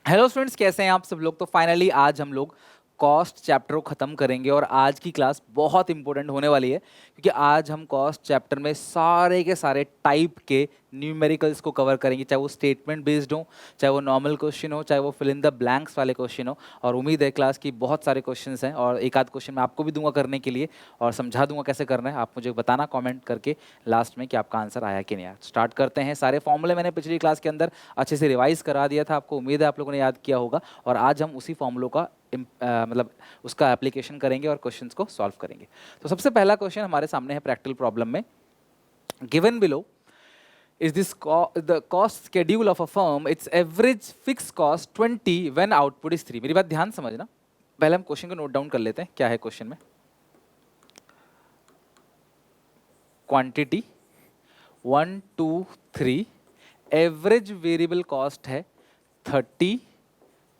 Hello students, कैसे हैं आप सब लोग। तो फाइनली आज हम लोग कॉस्ट चैप्टर को ख़त्म करेंगे और आज की क्लास बहुत इंपॉर्टेंट होने वाली है क्योंकि आज हम कॉस्ट चैप्टर में सारे के सारे टाइप के न्यूमेरिकल्स को कवर करेंगे, चाहे वो स्टेटमेंट बेस्ड हो, चाहे वो नॉर्मल क्वेश्चन हो, चाहे वो फिल इन द ब्लैंक्स वाले क्वेश्चन हो। और उम्मीद है क्लास की बहुत सारे क्वेश्चंस हैं और एक आध क्वेश्चन मैं आपको भी दूंगा करने के लिए और समझा दूंगा कैसे करना है। आप मुझे बताना कमेंट करके लास्ट में कि आपका आंसर आया कि नहीं आया। स्टार्ट करते हैं। सारे फॉर्मूले मैंने पिछली क्लास के अंदर अच्छे से रिवाइज करा दिया था, आपको उम्मीद है आप लोगों ने याद किया होगा। और आज हम उसी फॉर्मूलों का मतलब उसका एप्लीकेशन करेंगे और क्वेश्चंस को सॉल्व करेंगे। तो सबसे पहला क्वेश्चन हमारे सामने है प्रैक्टिकल प्रॉब्लम में। Given below is this the cost schedule of a firm, its average fixed cost 20 when output is 3। मेरी बात ध्यान समझना, पहले हम क्वेश्चन को नोट डाउन कर लेते हैं। क्या है क्वेश्चन में? क्वांटिटी 1 2 3, एवरेज वेरिएबल कॉस्ट है 30,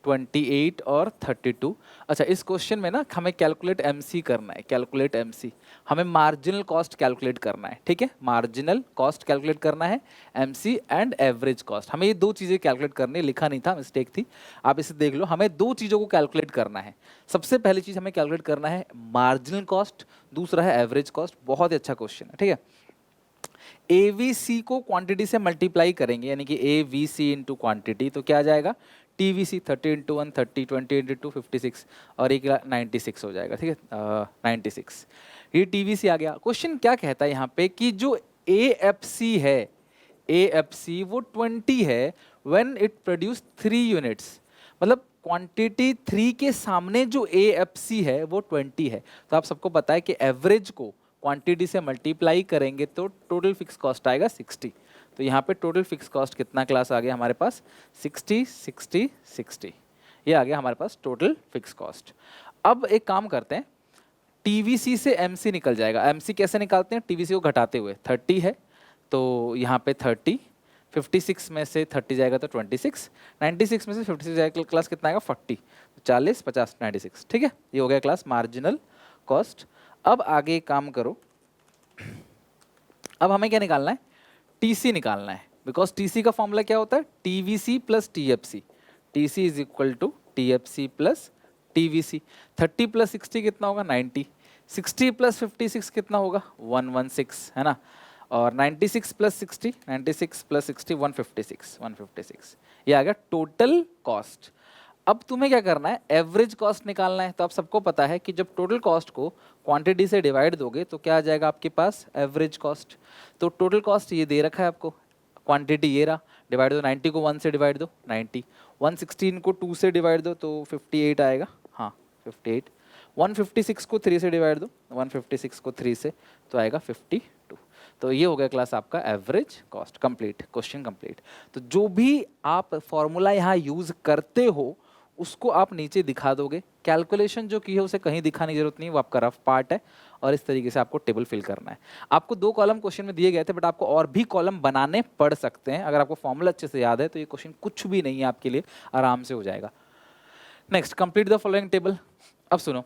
28 और 32। अच्छा, इस क्वेश्चन में ना हमें कैलकुलेट एमसी करना है। कैलकुलेट एमसी, हमें मार्जिनल कॉस्ट कैलकुलेट करना है। ठीक है, मार्जिनल कॉस्ट कैलकुलेट करना है, एमसी एंड एवरेज कॉस्ट। हमें ये दो चीज़ें कैलकुलेट करनी है, लिखा नहीं था, मिस्टेक थी, आप इसे देख लो। हमें दो चीज़ों को कैलकुलेट करना है। सबसे पहली चीज़ हमें कैलकुलेट करना है मार्जिनल कॉस्ट, दूसरा है एवरेज कॉस्ट। बहुत ही अच्छा क्वेश्चन है। ठीक है, एवीसी को क्वांटिटी से मल्टीप्लाई करेंगे, यानी कि एवीसी इंटू क्वांटिटी, तो क्या आ जाएगा? टीवीसी 30 इंटू 1 30, 20 इंटू 2 56 और एक 96 हो जाएगा। ठीक है, 96, ये टीवीसी आ गया। क्वेश्चन क्या कहता है यहाँ पे कि जो एएफसी है, एएफसी वो 20 है व्हेन इट प्रोड्यूस 3 यूनिट्स। मतलब क्वांटिटी 3 के सामने जो एएफसी है वो 20 है। तो आप सबको पता है कि एवरेज को क्वांटिटी से मल्टीप्लाई करेंगे तो टोटल फिक्स कॉस्ट आएगा 60। तो यहाँ पे टोटल फिक्स कॉस्ट कितना क्लास आ गया हमारे पास? 60 60 60, ये आ गया हमारे पास टोटल फिक्स कॉस्ट। अब एक काम करते हैं, टीवीसी से एमसी निकल जाएगा। एमसी कैसे निकालते हैं? टीवीसी को घटाते हुए। 30 है तो यहाँ पे 30, 56 में से 30 जाएगा तो 26, 96 में से 56 जाएगा क्लास कितना आएगा? 40, 40 50 96। ठीक है, ये हो गया क्लास मार्जिनल कॉस्ट। अब आगे काम करो, अब हमें क्या निकालना है? टीसी निकालना है, बिकॉज टीसी का फॉर्मूला क्या होता है? TVC plus TFC. TC is equal to TFC plus TVC. 30 plus 60 कितना होगा? 90। 60 प्लस 56 कितना होगा? 116, है ना। और 96 प्लस 60, 96 प्लस 60 156, 156, ये आ गया टोटल कॉस्ट। अब तुम्हें क्या करना है? एवरेज कॉस्ट निकालना है। तो आप सबको पता है कि जब टोटल कॉस्ट को क्वांटिटी से डिवाइड दोगे तो क्या आ जाएगा आपके पास? Average cost. तो टोटल कॉस्ट ये दे रखा है आपको, क्वांटिटी ये रहा, डिवाइड दो 90 को 1 से डिवाइड दो 90, 116 को 2 से डिवाइड दो तो 58 आएगा। हाँ 58, 156 को 3 से डिवाइड दो, 156 को 3 से तो आएगा 52। तो ये हो गया क्लास आपका average cost. Complete, question complete. तो जो भी आप फॉर्मूला यहाँ यूज करते हो उसको आप नीचे दिखा दोगे। कैलकुलेशन जो की है उसे कहीं दिखाने की जरूरत नहीं, वो आपका रफ पार्ट है और इस तरीके से आपको टेबल फिल करना है। आपको 2 कॉलम क्वेश्चन में दिए गए थे, बट आपको और भी कॉलम बनाने पड़ सकते हैं। अगर आपको फॉर्मूला अच्छे से याद है तो ये क्वेश्चन कुछ भी नहीं है आपके लिए, आराम से हो जाएगा। Next, complete the following table. अब सुनो,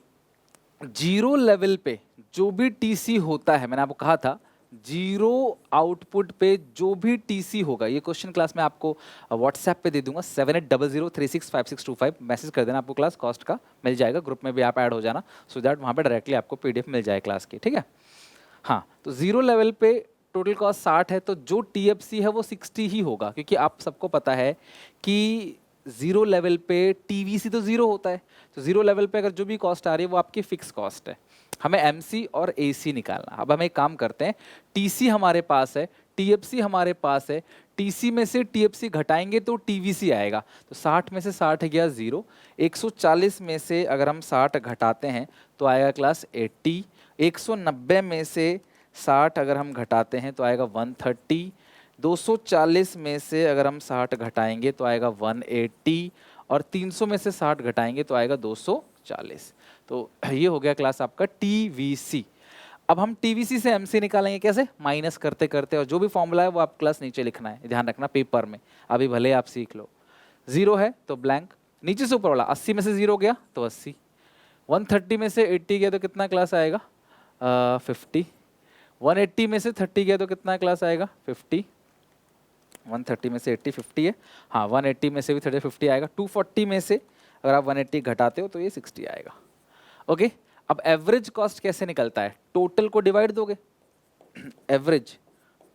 जीरो लेवल पे जो भी टीसी होता है, मैंने आपको कहा था जीरो आउटपुट पे जो भी टीसी होगा, ये क्वेश्चन क्लास में आपको व्हाट्सएप पे दे दूंगा 7800365625, मैसेज कर देना, आपको क्लास कॉस्ट का मिल जाएगा। ग्रुप में भी आप ऐड हो जाना सो दैट वहाँ पे डायरेक्टली आपको पीडीएफ मिल जाए क्लास की। ठीक है, हाँ। तो जीरो लेवल पे टोटल कॉस्ट 60 है तो जो टीएफसी है वो 60 ही होगा, क्योंकि आप सबको पता है कि जीरो लेवल पे टीवीसी तो जीरो होता है। तो जीरो लेवल पे अगर जो भी कॉस्ट आ रही है वो आपकी फिक्स कॉस्ट है। हमें एमसी और एसी निकालना। अब हम एक काम करते हैं, टीसी हमारे पास है, टीएफसी हमारे पास है, टीसी में से टीएफसी घटाएंगे तो टीवीसी आएगा। तो 60 में से 60 गया जीरो, 140 में से अगर हम 60 घटाते हैं तो आएगा क्लास 80, 190 में से 60 अगर हम घटाते हैं तो आएगा 130, 240 में से अगर हम 60 घटाएंगे तो आएगा 180 और 300 में से 60 घटाएंगे तो आएगा 240। तो ये हो गया क्लास आपका टीवीसी। अब हम टीवीसी से एमसी निकालेंगे कैसे? माइनस करते करते, और जो भी फॉर्मूला है वो आप क्लास नीचे लिखना है, ध्यान रखना पेपर में, अभी भले आप सीख लो। जीरो है तो ब्लैंक, नीचे से ऊपर वाला 80 में से जीरो गया तो 80, 130 में से 80 गया तो कितना क्लास आएगा? 50, 180 में से 30 गया तो कितना क्लास आएगा? 50, 130 में से 80 50 है, हाँ 180 में से भी 30 50 आएगा, 240 में से अगर आप 180 घटाते हो तो ये 60 आएगा। ओके, अब एवरेज कॉस्ट कैसे निकलता है, टोटल को डिवाइड दोगे, एवरेज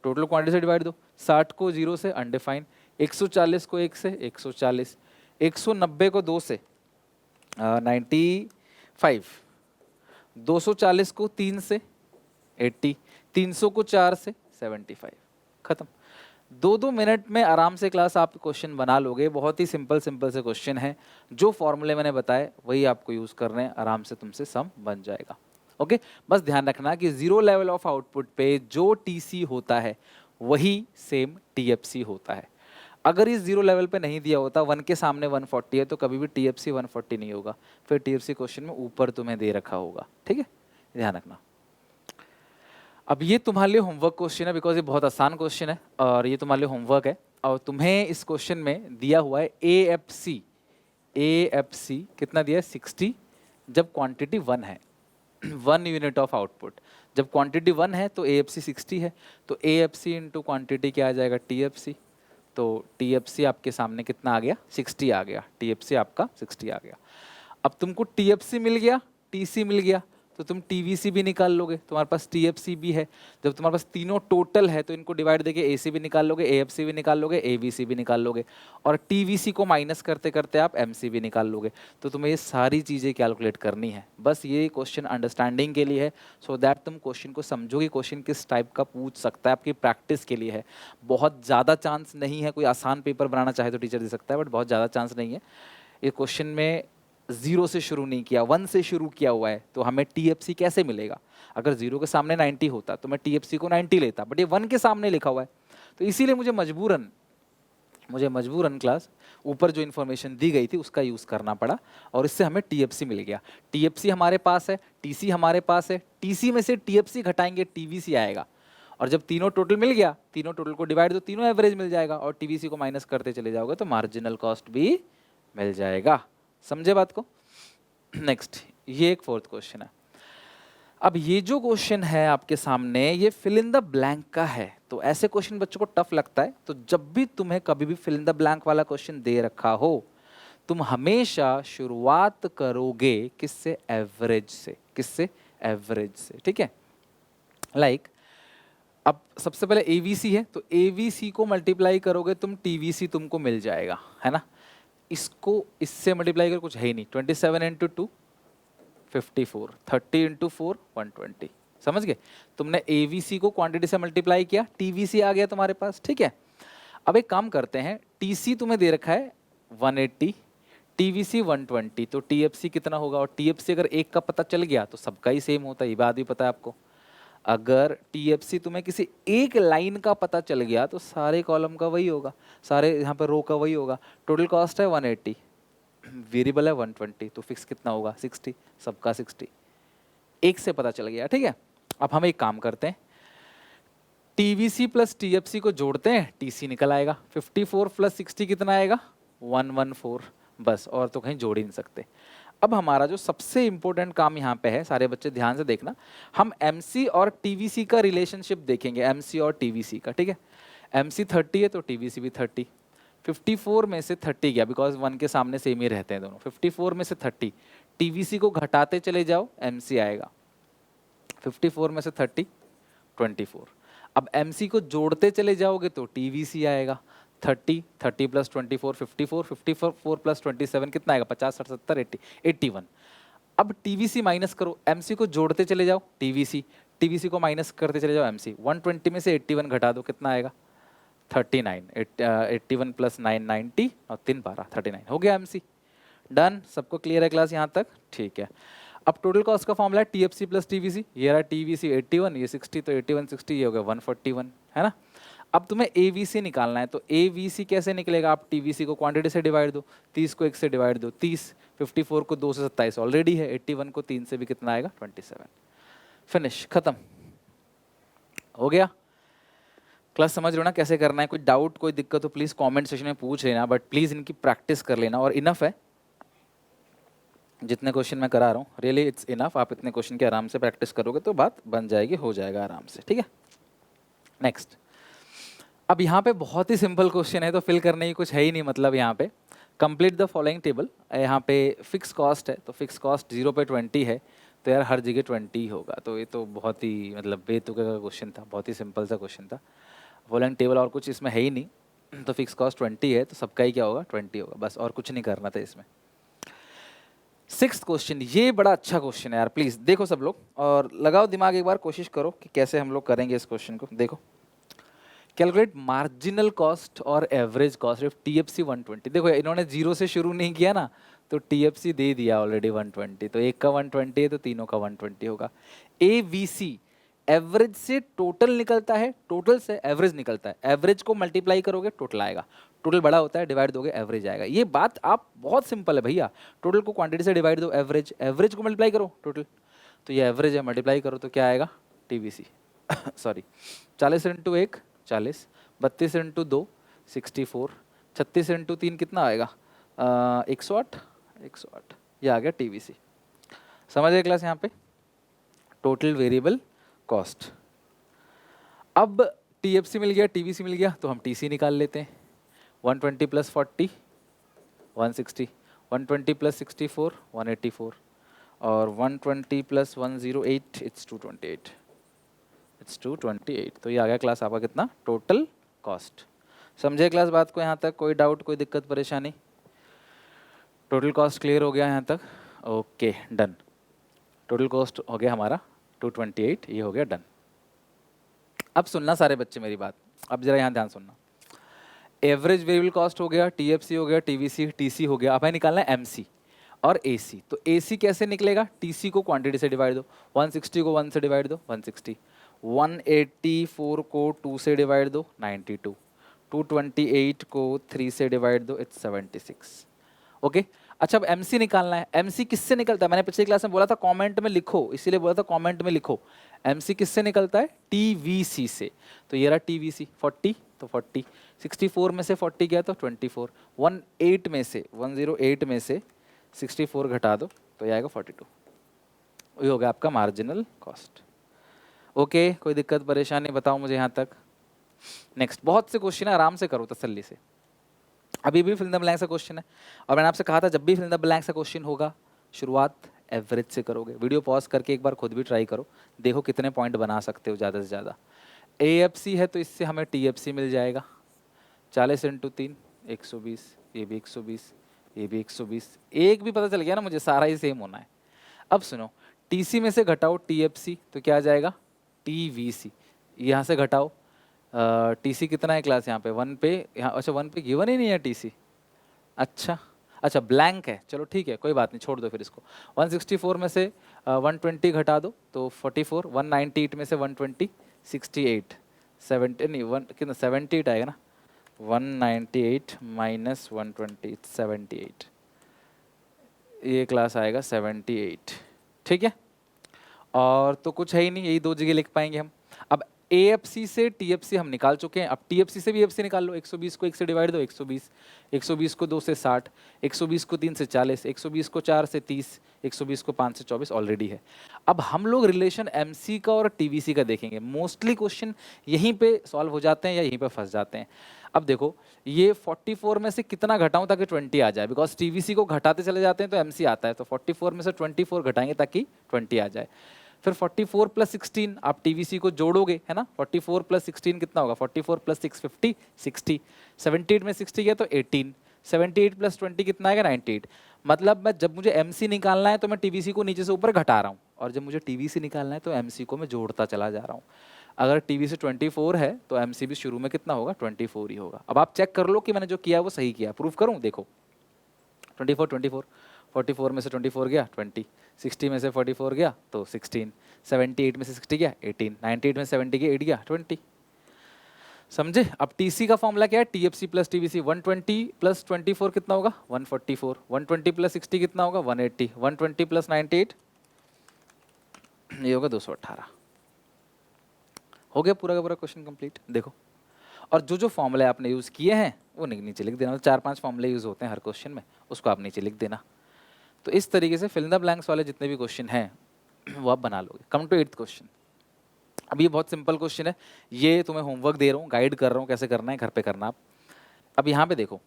टोटल क्वांटिटी से डिवाइड दो, 60 को 0 से अनडिफाइन, 140 को 1 से 140, 190 को 2 से 95, 240 को 3 से 80, 300 को 4 से 75, खत्म। 2-2 मिनट में आराम से क्लास आप क्वेश्चन बना लोगे, बहुत ही सिंपल सिंपल से क्वेश्चन है, जो फॉर्मूले मैंने बताए वही आपको यूज करने हैं, आराम से तुमसे सम बन जाएगा। ओके, बस ध्यान रखना कि जीरो लेवल ऑफ आउटपुट पे जो टीसी होता है वही सेम टीएफसी होता है। अगर इस जीरो लेवल पे नहीं दिया होता, 1 के सामने 140 है तो कभी भी टीएफसी 140 नहीं होगा, फिर टीएफसी क्वेश्चन में ऊपर तुम्हें दे रखा होगा, ठीक है, ध्यान रखना। अब ये तुम्हारे लिए होमवर्क क्वेश्चन है, बिकॉज ये बहुत आसान क्वेश्चन है और ये तुम्हारे लिए होमवर्क है, और तुम्हें इस क्वेश्चन में दिया हुआ है एएफसी, एएफसी कितना दिया है 60, जब क्वांटिटी 1 है 1 यूनिट ऑफ आउटपुट, जब क्वांटिटी 1 है तो एएफसी 60 है, तो एएफसी इंटू क्वांटिटी क्या आ जाएगा टीएफसी, तो टीएफसी आपके सामने कितना आ गया 60 आ गया, टीएफसी आपका 60 आ गया। अब तुमको टीएफसी मिल गया, टीसी मिल गया, तो तुम टीवीसी भी निकाल लोगे, तुम्हारे पास टीएफसी भी है, जब तुम्हारे पास तीनों टोटल है तो इनको डिवाइड देके एसी भी निकाल लोगे, एएफसी भी निकाल लोगे, एवीसी भी निकाल लोगे, और टीवीसी को माइनस करते करते आप एमसी भी निकाल लोगे। तो तुम्हें ये सारी चीज़ें कैलकुलेट करनी है, बस ये क्वेश्चन अंडरस्टैंडिंग के लिए है, सो दैट तुम क्वेश्चन को समझोगे क्वेश्चन किस टाइप का पूछ सकता है, आपकी प्रैक्टिस के लिए है। बहुत ज़्यादा चांस नहीं है, कोई आसान पेपर बनाना चाहे तो टीचर दे सकता है, बट बहुत ज़्यादा चांस नहीं है। ये क्वेश्चन में 0 से शुरू नहीं किया, 1 से शुरू किया हुआ है, तो हमें टीएफसी कैसे मिलेगा? अगर 0 के सामने 90 होता तो मैं टीएफसी को 90 लेता, बट ये 1 के सामने लिखा हुआ है, तो इसीलिए मुझे मजबूरन क्लास ऊपर जो इन्फॉर्मेशन दी गई थी उसका यूज़ करना पड़ा, और इससे हमें टीएफसी मिल गया। टीएफसी हमारे पास है, टीसी हमारे पास है, टीसी में से टीएफसी घटाएंगे टीवीसी आएगा, और जब तीनों टोटल मिल गया, तीनों टोटल को डिवाइड दो, तीनों एवरेज मिल जाएगा, और टीवीसी को माइनस करते चले जाओगे तो मार्जिनल कॉस्ट भी मिल जाएगा। समझे बात को? नेक्स्ट, ये एक फोर्थ क्वेश्चन है। अब ये जो क्वेश्चन है आपके सामने, ये फिल इन द ब्लैंक का है, तो ऐसे क्वेश्चन बच्चों को टफ लगता है, तो जब भी तुम्हें कभी भी फिल इन द ब्लैंक वाला क्वेश्चन दे रखा हो, तुम हमेशा शुरुआत करोगे किससे? एवरेज से। किससे? एवरेज से, ठीक है। लाइक अब सबसे पहले एवीसी है, तो एवीसी को मल्टीप्लाई करोगे तुम, टीवीसी तुमको मिल जाएगा, है ना। इसको इससे मल्टीप्लाई कर कुछ है ही नहीं, 27 इंटू 2 54, 30 इंटू 4 120, समझ गए? तुमने एवीसी को क्वांटिटी से मल्टीप्लाई किया, टीवीसी आ गया तुम्हारे पास, ठीक है। अब एक काम करते हैं, टीसी तुम्हें दे रखा है 180, टीवीसी 120, तो टीएफसी कितना होगा? और टीएफसी अगर एक का पता चल गया तो सबका ही सेम होता है, ये बात भी पता है आपको। अगर टीएफसी तुम्हें किसी एक लाइन का पता चल गया तो सारे कॉलम का वही होगा, सारे यहाँ पर रो का वही होगा। टोटल कॉस्ट है 180, वेरिएबल है 120, तो फिक्स कितना होगा? 60, सबका 60, एक से पता चल गया, ठीक है। अब हम एक काम करते हैं, टीवीसी प्लस टीएफसी को जोड़ते हैं, टीसी निकल आएगा। 54 प्लस 60 कितना आएगा? 114, बस, और तो कहीं जोड़ ही नहीं सकते। अब हमारा जो सबसे इंपॉर्टेंट काम यहाँ पे है, सारे बच्चे ध्यान से देखना, हम एमसी और टीवीसी का रिलेशनशिप देखेंगे, एमसी और टीवीसी का, ठीक है। एमसी 30 है तो टीवीसी भी 30, 54 में से 30 गया, बिकॉज 1 के सामने सेम ही रहते हैं दोनों, 54 में से 30, टीवीसी को घटाते चले जाओ, एमसी आएगा। 54 में से 30 24, अब एमसी को जोड़ते चले जाओगे तो टीवीसी आएगा। 30 प्लस 24 54, 54 प्लस 27 कितना आएगा? 50 60 70 80 81। अब टीवीसी माइनस करो, एमसी को जोड़ते चले जाओ, टीवीसी को माइनस करते चले जाओ, एमसी। 120 में से 81 घटा दो, कितना आएगा? 39। 81 प्लस 9 90, और 3 12 39, हो गया एमसी। डन, सबको क्लियर है क्लास यहाँ तक? ठीक है। अब टोटल कॉस्ट का फॉर्मूला है टीएफसी प्लस टीवीसी, ये रहा टीवीसी 81, ये 60, तो 81 60, ये हो गया 141, है ना। अब तुम्हें एवीसी निकालना है, तो एवीसी कैसे निकलेगा? आप टीवीसी को क्वांटिटी से डिवाइड दो, 30 को 1 से डिवाइड दो 30, 54 को 2 से 27 ऑलरेडी है, 81 को 3 से भी कितना आएगा? 27। फिनिश, खत्म, हो गया। क्लास समझ रहे हो ना कैसे करना है? कोई डाउट, कोई दिक्कत तो प्लीज़ कमेंट सेक्शन में पूछ लेना, बट प्लीज़ इनकी प्रैक्टिस कर लेना, और इनफ है जितने क्वेश्चन मैं करा रहा हूँ, रियली इट्स इनफ। आप इतने क्वेश्चन की आराम से प्रैक्टिस करोगे तो बात बन जाएगी, हो जाएगा आराम से, ठीक है। नेक्स्ट, अब यहाँ पे बहुत ही सिंपल क्वेश्चन है, तो फिल करने की कुछ है ही नहीं, मतलब यहाँ पे कंप्लीट द फॉलोइंग टेबल। यहाँ पे फिक्स कॉस्ट है, तो फिक्स कॉस्ट 0 पे 20 है, तो यार हर जगह 20 होगा। तो ये तो बहुत ही मतलब बेतुके का क्वेश्चन था, बहुत ही सिंपल सा क्वेश्चन था। फॉलोइंग टेबल और कुछ इसमें है ही नहीं, तो फिक्स कॉस्ट 20 है, तो सबका ही क्या होगा 20 होगा, बस और कुछ नहीं करना था इसमें। सिक्स्थ क्वेश्चन, ये बड़ा अच्छा क्वेश्चन है यार, प्लीज देखो सब लोग और लगाओ दिमाग, एक बार कोशिश करो कि कैसे हम लोग करेंगे इस क्वेश्चन को। देखो, कैलकुलेट मार्जिनल कॉस्ट और एवरेज कॉस्ट ऑफ टीएफसी 120। देखो इन्होंने जीरो से शुरू नहीं किया ना, तो टीएफसी दे दिया ऑलरेडी 120, तो एक का 120 है तो तीनों का 120 होगा। एवीसी एवरेज से टोटल निकलता है, टोटल से एवरेज निकलता है, एवरेज को मल्टीप्लाई करोगे टोटल आएगा, टोटल बड़ा होता है, डिवाइड दोगे एवरेज आएगा। ये बात आप बहुत सिंपल है भैया, टोटल को क्वांटिटी से डिवाइड दो, एवरेज, एवरेज को मल्टीप्लाई करो टोटल, तो ये एवरेज है, मल्टीप्लाई करो तो क्या आएगा TVC sorry 40 into 1 40, 32 into 2 64, 36 into 3 कितना आएगा 108, 108, ये आ गया टीवीसी। समझ गए क्लास यहाँ पे, टोटल वेरिएबल कॉस्ट। अब टीएफसी मिल गया, टीवीसी मिल गया, तो हम टीसी निकाल लेते हैं। 120 प्लस 40 160, 120 प्लस 64 184, और 120 प्लस 108 इट्स 228, इट्स 228। तो ये आ गया क्लास आपका कितना टोटल कॉस्ट। समझे क्लास बात को यहाँ तक, कोई डाउट कोई दिक्कत परेशानी? टोटल कॉस्ट क्लियर हो गया यहाँ तक? ओके डन, टोटल कॉस्ट हो गया हमारा 228, ये हो गया डन। अब सुनना सारे बच्चे मेरी बात, अब जरा यहाँ ध्यान सुनना। एवरेज वेरिएबल कॉस्ट हो गया, टीएफसी हो गया, टीवीसी टीसी हो गया, अब हमें निकालना है एमसी और एसी। तो एसी कैसे निकलेगा, टीसी को क्वांटिटी से डिवाइड दो, 160 को 1 से डिवाइड दो 160, 184 को 2 से डिवाइड दो 92, 228 को 3 से डिवाइड दो इट्स 76। ओके अच्छा, अब एमसी निकालना है। एमसी किससे निकलता है, मैंने पिछली क्लास में बोला था कमेंट में लिखो, इसीलिए बोला था कमेंट में लिखो। एमसी किससे निकलता है, टीवीसी से। तो ये रहा टीवीसी 40, तो 40, 64 में से 40 गया तो 24, 18 में से 108 में से 64 घटा दो तो ये आएगा 42, ये हो गया आपका मार्जिनल कॉस्ट। ओके कोई दिक्कत परेशानी बताओ मुझे यहाँ तक। नेक्स्ट, बहुत से क्वेश्चन है, आराम से करो तसल्ली से। अभी भी फिल द ब्लैंक सा क्वेश्चन है, और मैंने आपसे कहा था जब भी फिल द ब्लैंक सा क्वेश्चन होगा शुरुआत एवरेज से करोगे। वीडियो पॉज करके एक बार खुद भी ट्राई करो, देखो कितने पॉइंट बना सकते हो ज़्यादा से ज़्यादा। एएफसी है तो इससे हमें टीएफसी मिल जाएगा, 40 इंटू 3 120, ये भी 120, ये भी 120, एक भी पता चल गया ना मुझे, सारा ही सेम होना है। अब सुनो, टीसी में से घटाओ टीएफसी तो क्या आ जाएगा टीवीसी, यहाँ से घटाओ टीसी कितना है क्लास यहाँ पे 1 पे, यहाँ अच्छा 1 पे गिवन ही नहीं है टीसी, अच्छा अच्छा ब्लैंक है, चलो ठीक है कोई बात नहीं, छोड़ दो फिर इसको। 164 में से 120 घटा दो तो 44, 198 में से 120 68, 70 नहीं 1 कितना 78 आएगा ना, 198 माइनस 120 78, ये क्लास आएगा 78, ठीक है। और तो कुछ है ही नहीं, यही दो जगह लिख पाएंगे हम। अब एएफसी से टीएफसी हम निकाल चुके हैं, अब टीएफसी से भी एफसी निकाल लो। 120 को 1 से डिवाइड दो 120, 120 को 2 से 60, 120 को 3 से 40, 120 को 4 से 30, 120 को 5 से 24 ऑलरेडी है। अब हम लोग रिलेशन एमसी का और टीवीसी का देखेंगे। मोस्टली क्वेश्चन यहीं पे सॉल्व हो जाते हैं या यहीं पे फंस जाते हैं। अब देखो ये 44 में से कितना घटाऊं ताकि 20 आ जाए, बिकॉज टीवीसी को घटाते चले जाते हैं तो एमसी आता है, तो 44 में से 24 घटाएंगे ताकि 20 आ जाए। फिर 44 प्लस 16 आप टीवीसी को जोड़ोगे है ना, 44 प्लस 16 कितना होगा, 44 प्लस 6 50 60, 78 में 60 गया तो 18, 78 प्लस 20 कितना आएगा 98। मतलब मैं जब मुझे एमसी निकालना है तो मैं टीवीसी को नीचे से ऊपर घटा रहा हूँ, और जब मुझे टीवीसी निकालना है तो एमसी को मैं जोड़ता चला जा रहा हूँ। अगर टीवीसी 24 है तो एमसी भी शुरू में कितना होगा 24 ही होगा। अब आप चेक कर लो कि मैंने जो किया वो सही किया, प्रूफ करूँ, देखो 24 24, 44 में से 24 गया 20, 60 में से 44 गया तो 16, 78 में से 60 गया 18, 98 में से 70 गया 8 गया 20। समझे? अब टीसी का फॉर्मूला क्या है, टीएफसी प्लस टीवीसी। 120 प्लस 24 कितना होगा 144, 120 प्लस 60 कितना होगा 180, 120 प्लस 98 ये होगा 218। हो गया पूरा का पूरा क्वेश्चन कंप्लीट। देखो, और जो जो फॉर्मूले आपने यूज़ किए हैं वो नीचे लिख देना, 4-5 फॉर्मूले यूज़ होते हैं हर क्वेश्चन में, उसको आप नीचे लिख देना। तो इस तरीके से फिल द ब्लैंक्स वाले जितने भी क्वेश्चन हैं वो आप बना लोगे। Come to 8th question. अब ये बहुत सिंपल क्वेश्चन है, ये तुम्हें होमवर्क दे रहा हूँ, गाइड कर रहा हूँ कैसे करना है, घर पे करना आप। अब यहाँ पे देखो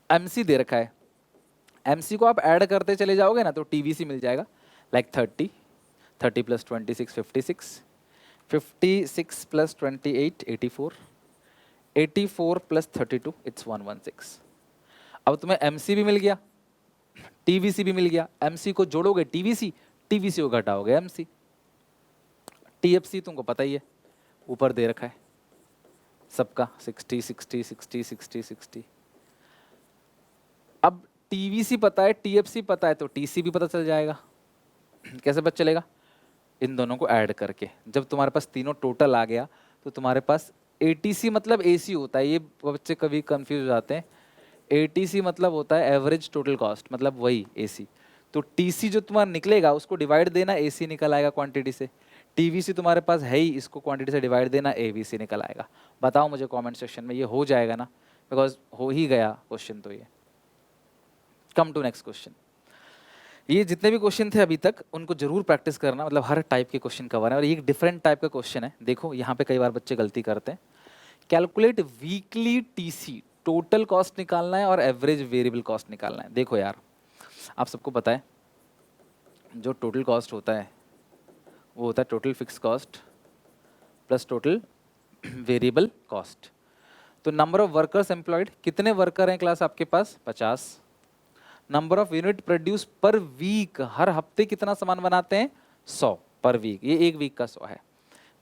एमसी दे रखा है, एमसी को आप ऐड करते चले जाओगे ना तो टीवीसी मिल जाएगा, like 30, 30 plus 26 56, 56 plus 28 84, 84 plus 32 it's 116। अब तुम्हें एमसी भी मिल गया, टीवीसी भी मिल गया, एमसी को जोड़ोगे टीवीसी, टीवीसी को घटाओगे एमसी, टीएफसी तुमको पता ही है ऊपर दे रखा है सबका 60 60 60 60 60। अब टीवीसी पता है, टीएफसी पता है, तो टीसी भी पता चल जाएगा। कैसे पता चलेगा? इन दोनों को ऐड करके। जब तुम्हारे पास तीनों टोटल आ गया तो तुम्हारे पास एटीसी मतलब एसी होता है, ये बच्चे कभी कंफ्यूज हो जाते हैं। एटीसी मतलब होता है एवरेज टोटल कॉस्ट, मतलब वही एसी। तो टीसी जो तुम्हारा निकलेगा उसको डिवाइड देना, एसी निकल आएगा क्वांटिटी से। टीवीसी तुम्हारे पास है ही, इसको क्वांटिटी से डिवाइड देना, एवीसी निकल आएगा। बताओ मुझे कमेंट सेक्शन में, ये हो जाएगा ना? बिकॉज हो ही गया क्वेश्चन तो ये। Come to next question. ये जितने भी क्वेश्चन थे अभी तक उनको जरूर प्रैक्टिस करना, मतलब हर टाइप के क्वेश्चन कवर है और ये एक डिफरेंट टाइप का क्वेश्चन है। देखो यहाँ पे कई बार बच्चे गलती करते हैं। Calculate weekly TC, total cost निकालना है और एवरेज वेरिएबल कॉस्ट निकालना है। देखो यार आप सबको पता है जो टोटल कॉस्ट होता है वो होता है total fix cost plus total variable cost. तो नंबर ऑफ वर्कर्स एम्प्लॉयड, कितने वर्कर हैं क्लास आपके पास? 50। Number of unit produce per week, हर हफ्ते कितना सामान बनाते हैं? 100 पर वीक, ये एक वीक का 100 है।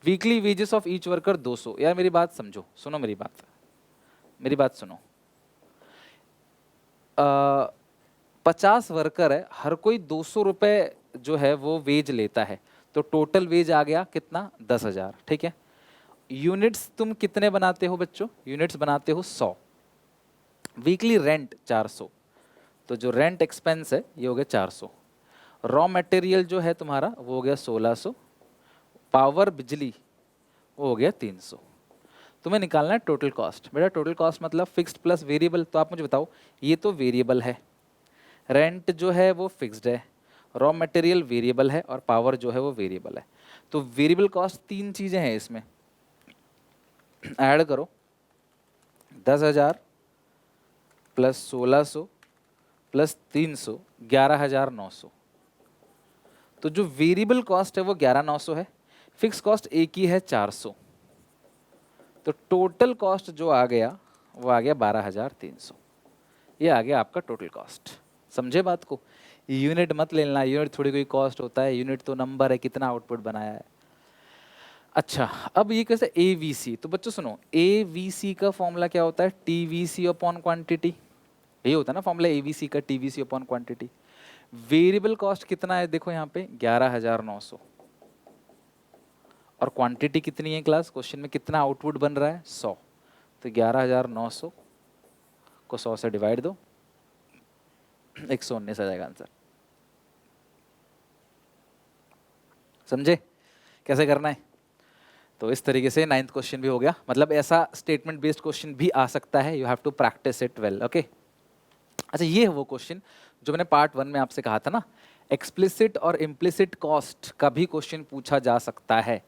Weekly wages of each worker 200। यार मेरी बात समझो, सुनो मेरी बात सुनो। 50 वर्कर है, हर कोई 200 रुपये जो है वो वेज लेता है, तो टोटल वेज आ गया कितना? 10,000। ठीक है। यूनिट्स तुम कितने बनाते हो बच्चों? यूनिट्स बनाते हो 100। वीकली रेंट 400, तो जो रेंट एक्सपेंस है ये हो गया 400। रॉ मटेरियल जो है तुम्हारा वो हो गया 1600। पावर बिजली वो हो गया 300। तुम्हें निकालना है टोटल कॉस्ट। बेटा टोटल कॉस्ट मतलब फिक्स्ड प्लस वेरिएबल, तो आप मुझे बताओ ये तो वेरिएबल है, रेंट जो है वो फिक्स्ड है, रॉ मटेरियल वेरिएबल है और पावर जो है वो वेरिएबल है। तो वेरिएबल कॉस्ट 3 चीज़ें हैं इसमें, ऐड करो 10,000 प्लस 1600 प्लस 300, 11,900। तो जो वेरिएबल कॉस्ट है वो 11,900 है, फिक्स कॉस्ट एक ही है 400। तो टोटल कॉस्ट जो आ गया वो आ गया 12,300। ये आ गया आपका टोटल कॉस्ट। समझे बात को? यूनिट मत लेना, यूनिट थोड़ी कोई कॉस्ट होता है, यूनिट तो नंबर है कितना आउटपुट बनाया है। अच्छा अब ये कैसे एवीसी? तो बच्चों सुनो, एवीसी का फॉर्मूला क्या होता है? TVC upon quantity. ये होता है ना फॉर्मूला एवीसी का, TVC upon quantity. Variable cost कितना है देखो यहाँ पे 11,900, और क्वांटिटी कितनी है क्लास? क्वेश्चन में कितना आउटपुट बन रहा है? 100। तो 11,900 को 100 से डिवाइड दो, 119 आ जाएगा आंसर। समझे कैसे करना है? तो इस तरीके से 9th क्वेश्चन भी हो गया। मतलब ऐसा स्टेटमेंट बेस्ड क्वेश्चन भी आ सकता है, you have to practise it well. Okay अच्छा ये है वो क्वेश्चन जो मैंने पार्ट 1 में आपसे कहा था ना, एक्सप्लिसिट और इम्प्लिसिट कॉस्ट का भी क्वेश्चन पूछा जा सकता है।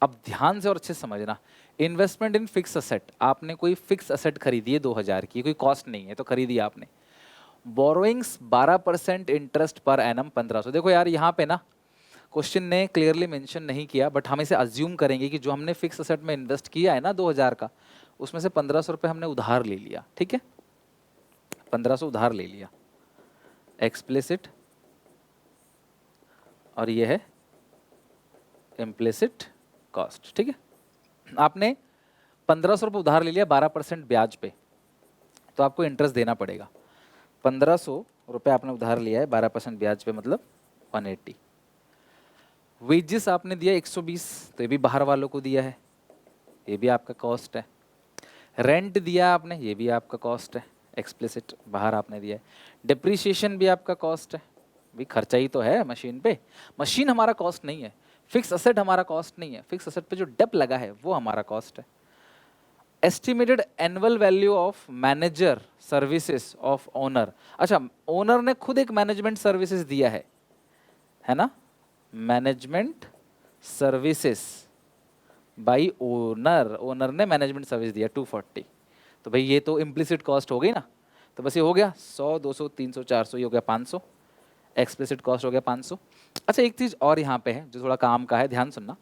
अब ध्यान से और अच्छे से समझना, इन्वेस्टमेंट इन फिक्स असेट, आपने कोई फिक्स असेट खरीदी है 2,000 की, कोई कॉस्ट नहीं है तो खरीदी आपने। Borrowings 12% interest per annum 1500। देखो यार यहाँ पे ना क्वेश्चन ने क्लियरली मेंशन नहीं किया, बट हम इसे अज्यूम करेंगे कि जो हमने फिक्स असेट में इन्वेस्ट किया है ना 2,000 का, उसमें से 1,500 रुपये हमने उधार ले लिया। ठीक है, 1,500 उधार ले लिया, एक्सप्लिसिट, और ये है इम्प्लिसिट कॉस्ट। ठीक है, आपने 1,500 रुपये उधार ले लिया 12% ब्याज पे, तो आपको इंटरेस्ट देना पड़ेगा। 1,500 रुपये आपने उधार लिया है 12% ब्याज पे, मतलब 180। वेजेस आपने दिया 120, तो ये भी बाहर वालों को दिया है, ये भी आपका कॉस्ट है। रेंट दिया आपने, ये भी आपका कॉस्ट है, एक्सप्लिसिट, बाहर आपने दिया है। डिप्रिसिएशन भी आपका कॉस्ट है, भी खर्चा ही तो है मशीन पे। मशीन हमारा कॉस्ट नहीं है, फिक्स असेट हमारा कॉस्ट नहीं है, फिक्स असेट पे जो डेप लगा है वो हमारा कॉस्ट है। Estimated annual value of manager services of owner. अच्छा ओनर ने खुद एक मैनेजमेंट सर्विसेज दिया है ना, management services by owner, owner ने मैनेजमेंट सर्विस दिया 240, तो भाई ये तो इम्प्लिसिट कॉस्ट हो गई ना, तो बस ये हो गया 100, 200, 300, 400, ये हो गया 500, एक्सप्लिसिट कॉस्ट हो गया 500। अच्छा एक चीज़ और यहाँ पे है जो थोड़ा काम का है, ध्यान सुनना।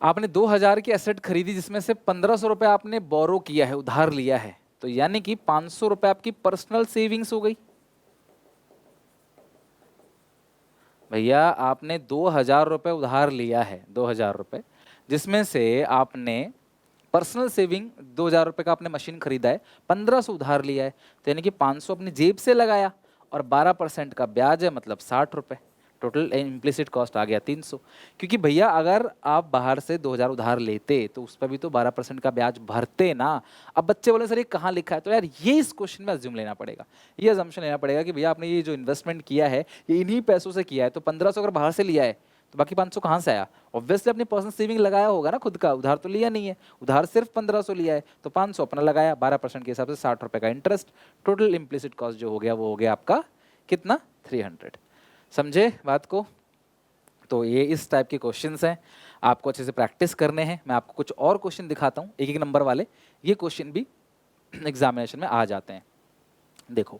आपने 2000 की एसेट खरीदी जिसमें से 1500 रुपये आपने बोरो किया है, उधार लिया है, तो यानी कि 500 रुपये आपकी पर्सनल सेविंग्स हो गई। भैया आपने 2000 रुपये उधार लिया है, 2000 रुपये, जिसमें से आपने पर्सनल सेविंग 2000 रुपये का आपने मशीन खरीदा है, 1500 उधार लिया है, तो यानी कि 500 अपनी जेब से लगाया और 12% का ब्याज है, मतलब 60 रुपये। टोटल इम्प्लिसिट कॉस्ट आ गया 300। क्योंकि भैया अगर आप बाहर से 2000 उधार लेते तो उस पर भी तो 12% का ब्याज भरते ना। अब बच्चे बोले सर ये कहाँ लिखा है, तो यार ये इस क्वेश्चन में अज्यूम लेना पड़ेगा, ये अजम्पशन लेना पड़ेगा कि भैया आपने ये जो इन्वेस्टमेंट किया है ये इन्हीं पैसों से किया है, तो 1500 अगर बाहर से लिया है तो बाकी 500 कहाँ से आया? ऑब्वियसली अपनी पर्सनल सेविंग लगाया होगा ना खुद का, उधार तो लिया नहीं है, उधार सिर्फ 1500 लिया है, तो 500 अपना लगाया, 12% के हिसाब से 60 रुपये का इंटरेस्ट, टोटल इम्प्लिसिट कॉस्ट जो हो गया वो हो गया आपका कितना? 300। समझे बात को? तो ये इस टाइप के क्वेश्चंस हैं, आपको अच्छे से प्रैक्टिस करने हैं। मैं आपको कुछ और क्वेश्चन दिखाता हूँ, एक एक नंबर वाले, ये क्वेश्चन भी एग्जामिनेशन में आ जाते हैं। देखो,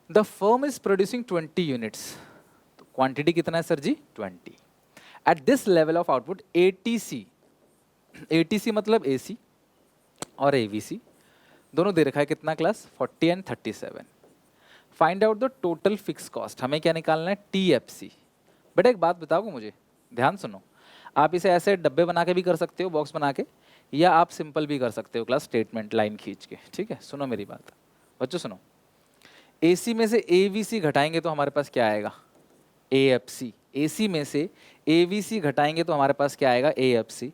the firm is producing 20 units, तो क्वांटिटी कितना है sir ji? 20। At this level of output ATC, ATC मतलब एसी और एवीसी दोनों दे रखा है, कितना class? 40 and 37। Find out the total fix cost, हमें क्या निकालना है? टीएफसी। बेटा एक बात बताओगे मुझे, ध्यान सुनो, आप इसे ऐसे डब्बे बना के भी कर सकते हो, बॉक्स बना के, या आप सिंपल भी कर सकते हो क्लास, स्टेटमेंट लाइन खींच के, ठीक है? सुनो मेरी बात बच्चों, सुनो। एसी में से एवीसी घटाएंगे तो हमारे पास क्या आएगा? एएफसी। एसी में से एवीसी घटाएंगे तो हमारे पास क्या आएगा? एएफसी।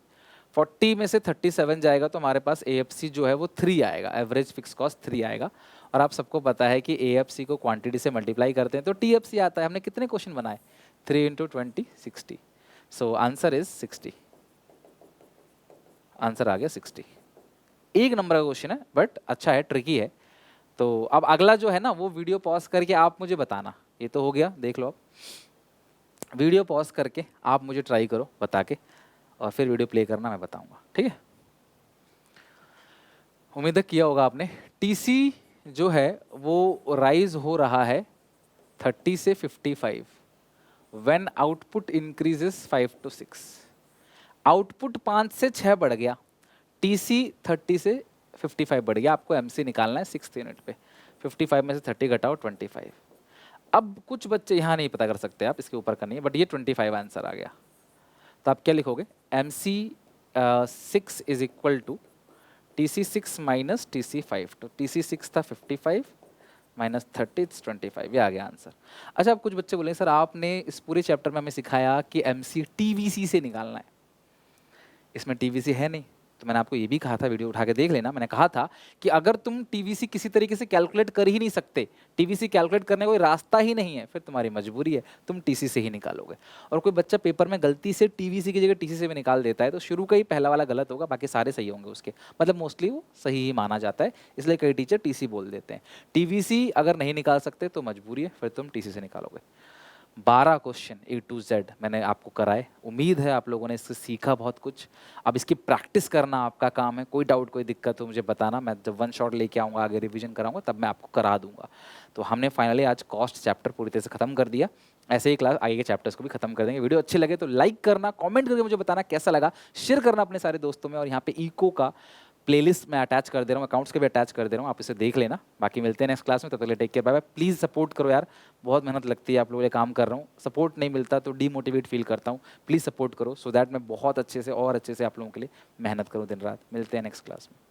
40 में से 37 जाएगा तो हमारे पास एएफसी जो है वो 3 आएगा, एवरेज फिक्स कॉस्ट 3 आएगा। और आप सबको पता है कि एएफसी को क्वांटिटी से मल्टीप्लाई करते हैं तो टीएफसी आता है। हमने कितने क्वेश्चन बनाए? 3 into 20, 60। So answer is 60। Answer आ गया 60। एक नंबर का क्वेश्चन है बट अच्छा है, ट्रिकी है। तो अब अगला जो है ना वो वीडियो पॉज करके आप मुझे बताना। ये तो हो गया, देख लो आप वीडियो पॉज करके आप मुझे ट्राई करो बता के, और फिर वीडियो प्ले करना, मैं बताऊंगा, ठीक है? उम्मीद है किया होगा आपने। टीसी जो है वो राइज हो रहा है 30 से 55 when output increases 5 to 6। Output 5 से 6 बढ़ गया, टीसी 30 से 55 बढ़ गया। आपको एमसी निकालना है 6th यूनिट पे। 55 में से 30 घटाओ 25। अब कुछ बच्चे यहाँ नहीं पता कर सकते, आप इसके ऊपर करनी है, बट ये 25 आंसर आ गया। तो आप क्या लिखोगे? MC 6 is equal to TC 6 minus TC 5। तो TC 6 था 55 माइनस 30 इट्स 25, ये आ गया आंसर। अच्छा, अब कुछ बच्चे बोले सर आपने इस पूरे चैप्टर में हमें सिखाया कि MC TVC से निकालना है, इसमें TVC है नहीं। तो मैंने आपको ये भी कहा था, वीडियो उठा के देख लेना, मैंने कहा था कि अगर तुम टीवीसी किसी तरीके से कैलकुलेट कर ही नहीं सकते, टीवीसी कैलकुलेट करने का कोई रास्ता ही नहीं है, फिर तुम्हारी मजबूरी है, तुम टीसी से ही निकालोगे। और कोई बच्चा पेपर में गलती से टीवीसी की जगह टीसी से भी निकाल देता है तो शुरू का ही पहला वाला गलत होगा, बाकी सारे सही होंगे उसके, मतलब मोस्टली वो सही ही माना जाता है, इसलिए कई टीचर टीसी बोल देते हैं। टीवीसी अगर नहीं निकाल सकते तो मजबूरी है, फिर तुम टीसी से निकालोगे। 12 क्वेश्चन A to Z मैंने आपको कराए। उम्मीद है आप लोगों ने इससे सीखा बहुत कुछ। अब इसकी प्रैक्टिस करना आपका काम है। कोई डाउट कोई दिक्कत हो मुझे बताना, मैं जब वन शॉट लेके आऊँगा आगे रिवीजन कराऊंगा तब मैं आपको करा दूंगा। तो हमने फाइनली आज कॉस्ट चैप्टर पूरी तरह से खत्म कर दिया। ऐसे ही क्लास आगे के चैप्टर्स को भी खत्म कर देंगे। वीडियो अच्छी लगे तो लाइक करना, कमेंट करके मुझे बताना कैसा लगा, शेयर करना अपने सारे दोस्तों में। और यहाँ पे इको का प्लेलिस्ट मैं अटैच कर दे रहा हूँ, अकाउंट्स के भी अटैच कर दे रहा हूँ, आप इसे देख लेना। बाकी मिलते हैं नेक्स्ट क्लास में, तब तक के लिए take care, bye bye. Please support करो यार, बहुत मेहनत लगती है आप लोगों के लिए काम कर रहा हूँ, सपोर्ट नहीं मिलता तो डीमोटिवेट फील करता हूँ। प्लीज़ सपोर्ट करो सो दैट मैं बहुत अच्छे से और अच्छे से आप लोगों के लिए मेहनत करूँ दिन रात। मिलते हैं नेक्स्ट क्लास में।